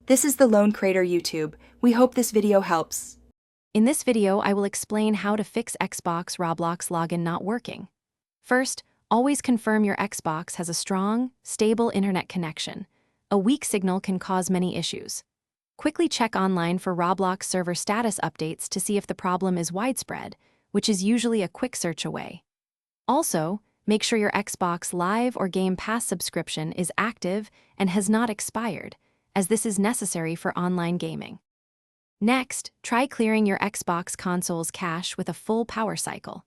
This is the Lone Crater YouTube. We hope this video helps. In this video, I will explain how to fix Xbox Roblox login not working. First, always confirm your Xbox has a strong, stable internet connection. A weak signal can cause many issues. Quickly check online for Roblox server status updates to see if the problem is widespread, which is usually a quick search away. Also, make sure your Xbox Live or Game Pass subscription is active and has not expired, as this is necessary for online gaming. Next, try clearing your Xbox console's cache with a full power cycle.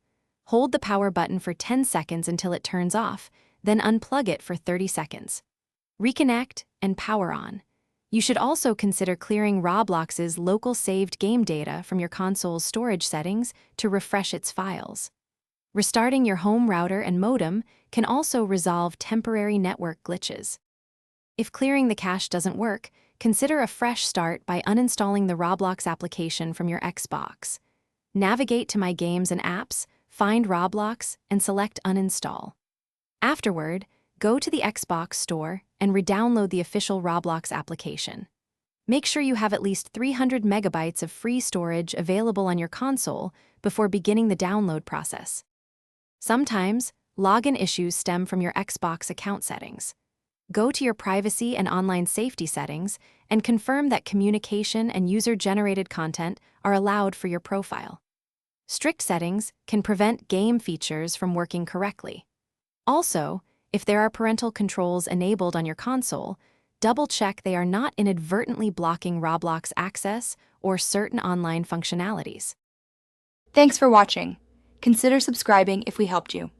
Hold the power button for 10 seconds until it turns off, then unplug it for 30 seconds. Reconnect and power on. You should also consider clearing Roblox's local saved game data from your console's storage settings to refresh its files. Restarting your home router and modem can also resolve temporary network glitches. If clearing the cache doesn't work, consider a fresh start by uninstalling the Roblox application from your Xbox. Navigate to My Games and Apps, find Roblox, and select Uninstall. Afterward, go to the Xbox Store and re-download the official Roblox application. Make sure you have at least 300 megabytes of free storage available on your console before beginning the download process. Sometimes, login issues stem from your Xbox account settings. Go to your privacy and online safety settings and confirm that communication and user-generated content are allowed for your profile. Strict settings can prevent game features from working correctly. Also, if there are parental controls enabled on your console, double-check they are not inadvertently blocking Roblox access or certain online functionalities. Thanks for watching. Consider subscribing if we helped you.